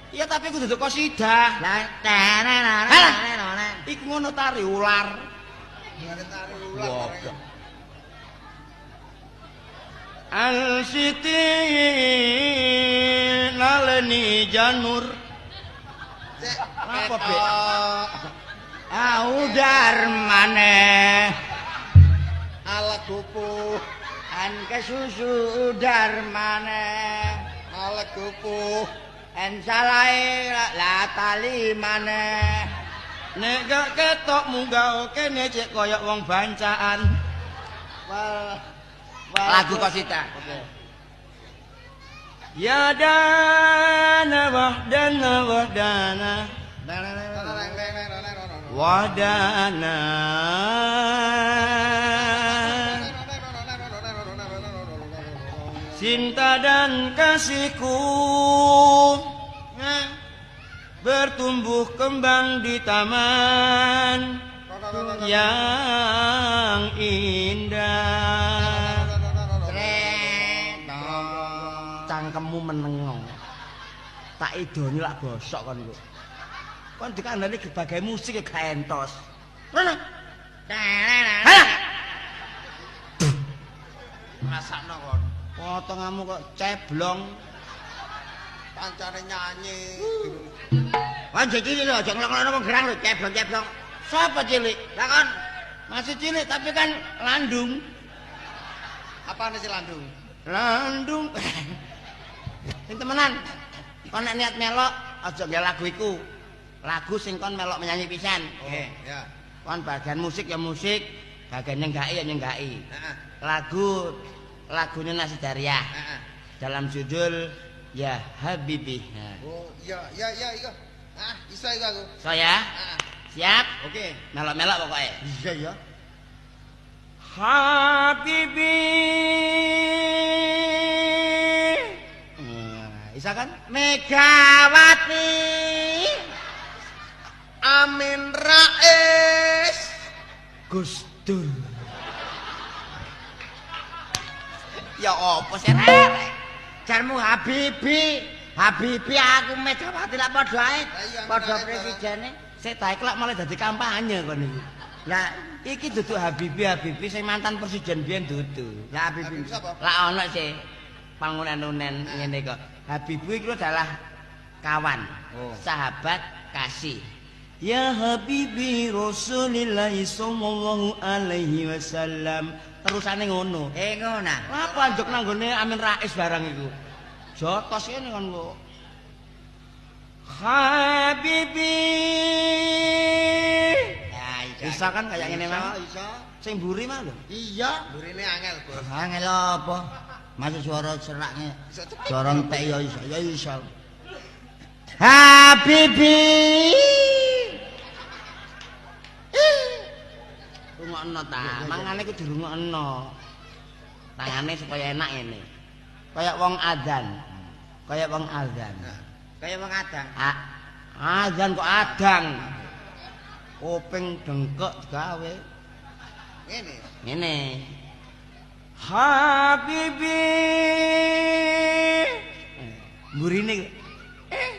Iya tapi kudu duduk qasidah. Lah Iku ngono tari ular. tari ular. Al siti naleni janur. Apa be? Udar maneh. Alek gopo. An kesusu udar maneh. Alek gopo. En salahe la tali maneh. Nek gak ketok munggah kene cek koyok wong bancaan. Lagu qasidah. Ya dana wahdana wahdana wahdana cinta dan kasihku bertumbuh kembang di taman yang indah. Cangkemmu menengong. Tak idoni lak bosok kon kok. Kon dikandani sebagai musik gak entos. Mana? Rasakno kon. Potonganmu kok ceblong. Pancane nyanyi. Wah cilik lho, aja ngelok-ngelok wong gerang lho, ceblong-ceblong. Sapa cilik? Lah kon masih cilik tapi kan landung. Apane sih landung? Landung. Sing temenan. Kon nek niat melok aja nggae lagu iku. Lagu sing kon melok menyanyi pisan. Nggih, ya. Kon bagian musik ya musik, bagian nyenggaki ya nyenggaki. Heeh. Lagunya Nasidariyah. Heeh. Dalam judul Ya Habibi. Oh, iya iya. Bisa iku aku. Saya siap? Oke. Melok-melok pokoknya. Iya ya. Habibi. Bisa kan? Megawati. Amin Rais. Gus Dur. Ya apa sih rek? Jarmu Habibi. Habibi aku Megawati lak padha ae. Padha presidene. Sik ta iku lak malah dadi kampanye kon iki. Lah iki dudu Habibi sing mantan presiden biyen dudu. Lah Habibi. Lah ana sih pangunen-unen ngene kok. Habibi itu adalah kawan, sahabat, kasih. Ya Habibi Rasulillah sallallahu alaihi wasallam. Terusane ngono. Ngono. Lah panjuk nang gone Amin Rais barang iku. Jotos kene kon kok. Habibi. Ya, Bisa kan kayak ngene mah? Iso. Sing mburi mah lho. Iya, burine angel, Bos. Angel apa? Masuk suara seraknya. Suara entek ya iso. Ya iso. Habibi. Rungokno ta. Mangane ku dirungokno. Tangane supaya enak ini. Kayak wong adzan. Kayak wong adzan. Kayak wong adang. Adzan kok adang. Kuping dengkek gawe. Ngene. Habibi. Mburine.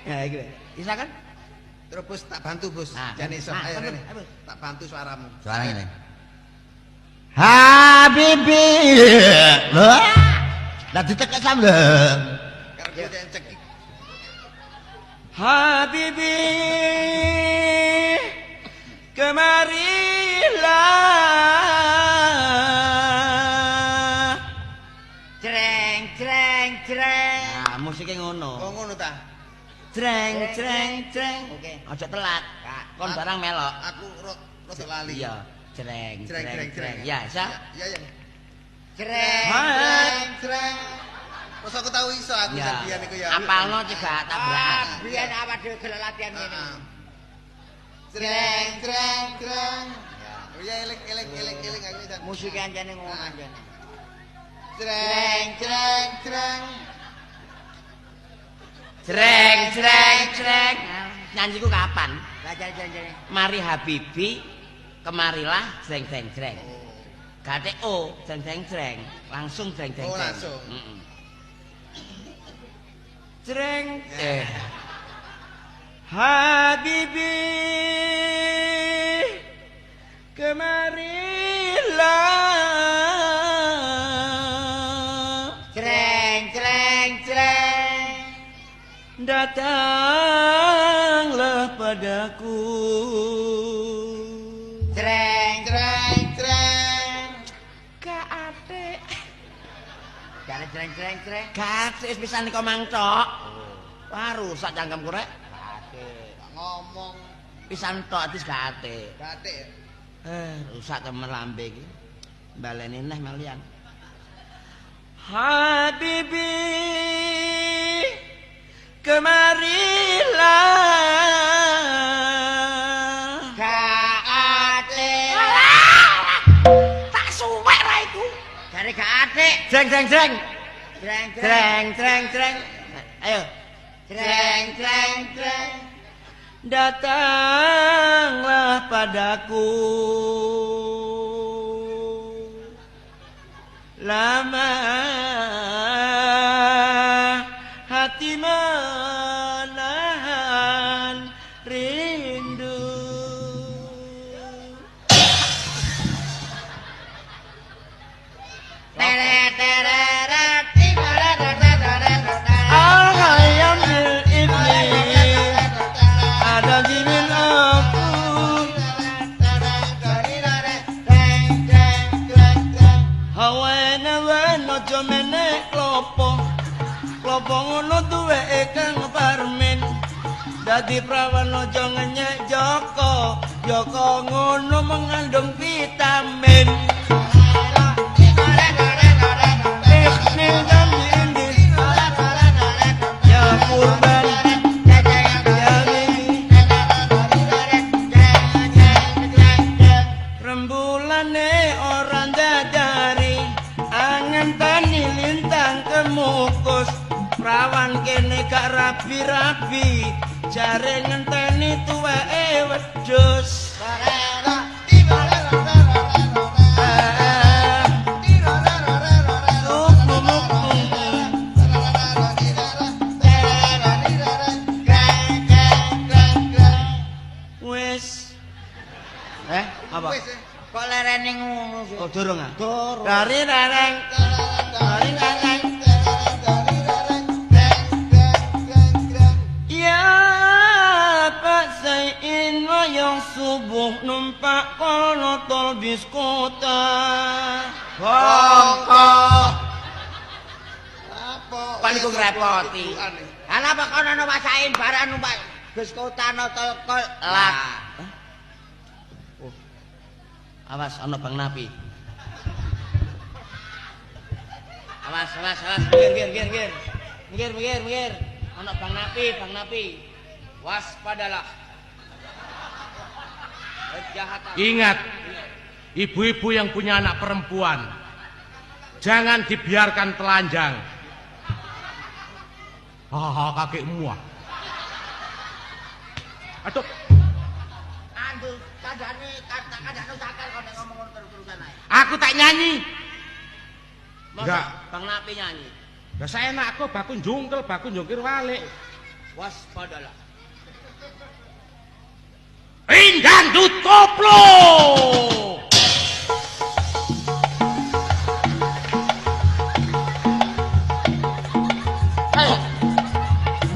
Nah iki. Bisa kan? Terus Bos tak bantu, Bos. Jane iso. Ayo rene. Tak bantu suaramu. Suara ngene. Habibi. Lah ditekek sambel. Karep cek. Habibi. Kemarilah. Jreng. Nah, musiknya ngono. Oh, ngono ta. Jreng. Oke. Aja telat. Kon barang melok. Aku rada lali. Iya, jreng. Jreng. Ya, isa. Iya. Jreng. Terus aku tahu iso aku sampeyan iku ya. Apalno cegah tabrakan. Biyen awak dhewe gelek latihan ngene. Jreng. Oh ya eling aku iki. Musik anjane ngono anjane. Jreng. Nyanyiku kapan? Lah jane. Mari Habibi, kemarilah jreng. Gate o jreng. Langsung jreng. Oh, langsung. Jreng. Habibi kemarilah, Creng creng creng. datanglah padaku. Creng creng creng. Kate Jare creng creng creng. kate wis pisan kok mangcok. Wah rusak cangkemku rek. Kate ngomong Pisan tok atis kate. batik. Rusak temen lambe iki. Baleni neh malian. Habibi kemarilah. Kate. Tak suwek ra iku. Jare kate. Jreng jreng jreng. Creng Jreng jreng jreng. Ayo. creng creng creng. Datanglah padaku. Lama hati menahan rindu. Teret teret. Al-hayam bil ibni ada jimin aku. Hawana wana jomene klopo. Klopo ngono duweke kang parmen. Dadi prawan aja ngenyek Joko. Joko ngono mengandung vitamin. Ikhmil dan diindis. Ya kurban. Ya bibi. Rembulane orang dadari. Angen tani lintang kemukus. Prawan kene gak rapi-rapi. Jare ngenteni tuweke wedhus. Wis. Apa? Kok lerene ngono sih? Oh, durung ah. Durung. Dari rereng. Dari rereng. Ya Pak Sayin wayang subuh numpak kono tol bis kota. Bongko. Apa? Kan iku ngrepoti. Ana apa kono ono wasain barang numpak bis kota no tol lak. Awas ana Bang Napi. Awas. Minggir. Minggir. Ana Bang Napi. Waspadalah. Kejahatan. Ingat, ibu-ibu yang punya anak perempuan, jangan dibiarkan telanjang. Hahaha, kakekmu ah. Aduh, Andu kandhane sakal kok nek ngomong ngono terus-terusan ae. aku tak nyanyi. Masa Enggak. Bang Napi nyanyi. Lah saya enak kok baku njungkir balik. Waspadalah. Indandut koplo.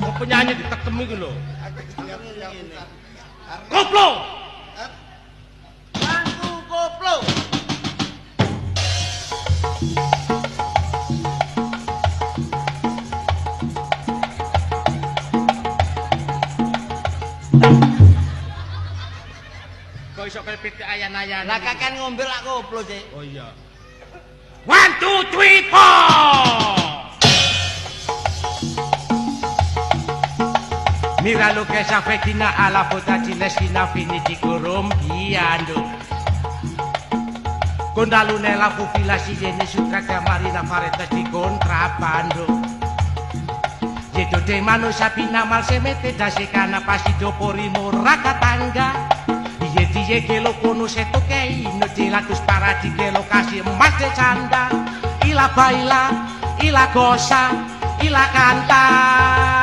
Kok penyanyi ditekem iki lho. Koplo. Bantu koplo. Kok iso kaya pitik ayan-ayan. Lah kakan ngombe lak koplo sih. Oh iya. 1 2 3 4. Mira lo que se avecina a la boda cilestina finiti colombiano. Con la luna e la pupilla si viene su traca marina fareta di contrabbando. Dietro de mano sapina mal se mete da secana pasi dopo rimorra catanga. Diye que lo conoce toque no te la tus parati que lo casi más de chanda. Y la baila, y la goza, y la canta.